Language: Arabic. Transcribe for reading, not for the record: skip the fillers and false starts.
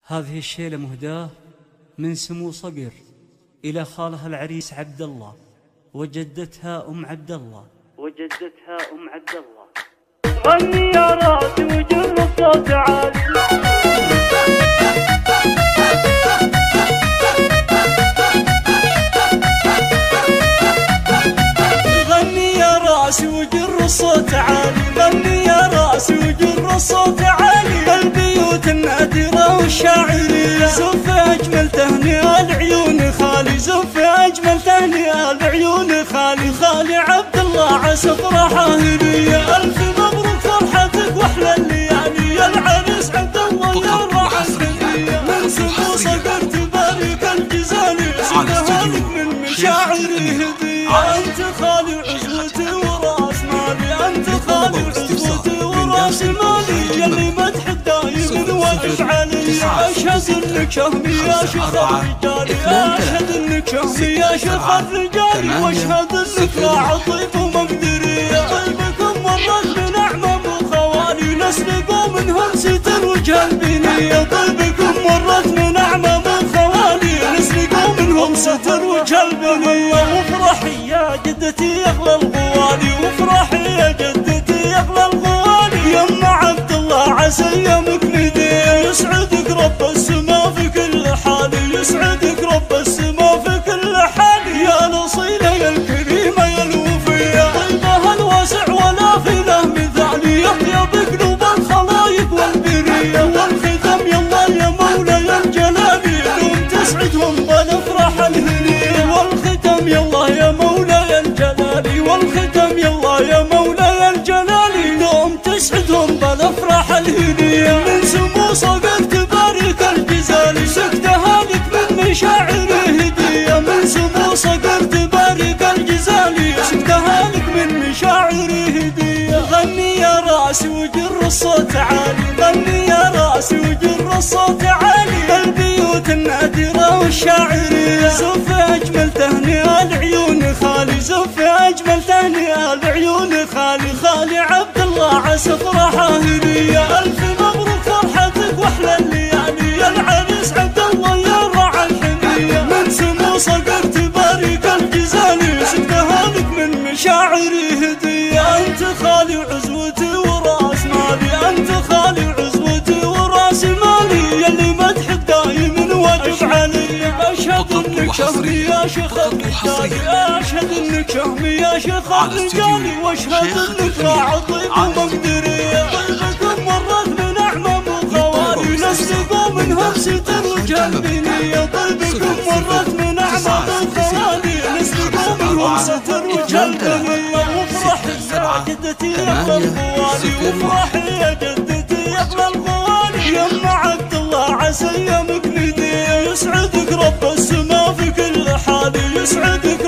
هذه الشيلة مهداة من سمو صقر إلى خالها العريس عبد الله وجدتها أم عبد الله. غني يا راسي وجر الصوت عالي. غني يا راسي وجر الصوت عالي، غني يا راسي وجر الصوت عالي. البيوت النادرة والشاعرية زف أجمل تهنئة لعيون خالي، زف أجمل تهنئة لعيون خالي. خالي عبد الله عسى فرحة هدية، ألف مبروك فرحتك واحلى الليالي. يا العريس عبد الله يا الراعي الهدية، من سمو صقر تبارك الجزالي. سقها لك من مشاعري هدية، أنت خالي عزوتي وراس مالي، أنت خالي عزوتي وراس مالي. يلي مدحك دايم واقف علي، أشهد إنك شهمي يا شيخ الرجال، أشهد إنك شهمي يا شيخ الرجال، وأشهد إنك راعي طيب ومقدري. طيبكم مرت من أعمام وخوالي، نسلقوا منهم ستر وجه البنية. طيبكم مرت من أعمام وخوالي، نسلقوا منهم ستر وجه البنية. وافرحي يا جدتي يغلى الغوالي، وافرحي يا جدتي يغلى الغوالي. يما عبد الله عسى ايامك ندين، يسعدك رب السما في كل حال، يسعدك رب السما في كل حال. يا الاصيله يا الكريمه يا الوفيه، طيبها الواسع ولا في له مثال. يحيى بقلوب الخلايق والبريه، والختم يلا يا مولاي الجلالي، دوم تسعدهم بالافراح الهنيه. والختم يلا يا مولاي الجلالي، والختم يلا يا مولاي الجلالي، دوم تسعدهم بالافراح الهنيه. من سمو صقر تبارك الجزالي، سكتها لك من مشاعر هديه. من سمو صقر تبارك الجزالي، سكتها لك من مشاعر هديه. غني يا راسي وجر الصوت عالي، غني يا راسي وجر الصوت عالي. البيوت النادرة والشاعرية زف أجمل تهنئة لعيون خالي، زف أجمل تهنئة لعيون خالي. خالي عبد الله عسى فرحة هدية، ألف مبروك فرحتك واحلى الليالي. يا العريس عبد الله يا الراعي الحنية، من سمو صقر تبارك الجزالي، سقها لك من مشاعري هدية. أنت خالي وعزوتي وراس مالي، أنت خالي وعزوتي وراس مالي. يلي مدحك دايم واقف علي، أشهد إنك شهمي يا شيخ الرجال، أشهد إنك شهمي يا شيخ الرجال، وأشهد إنك راعي طيب ومقدري. طيبكم مرت من أعمام وخوالي، نسلقوا منهم ستر وجه البنية. طيبكم مرت من أعمام وخوالي، نسلقوا منهم ستر وجه البنية. وافرحي يا جدتي يغلى الغوالي، وافرحي يا جدتي يغلى الغوالي. يما عبد الله عسى ايامك نديه، يسعدك رب السما في كل حال، يسعدك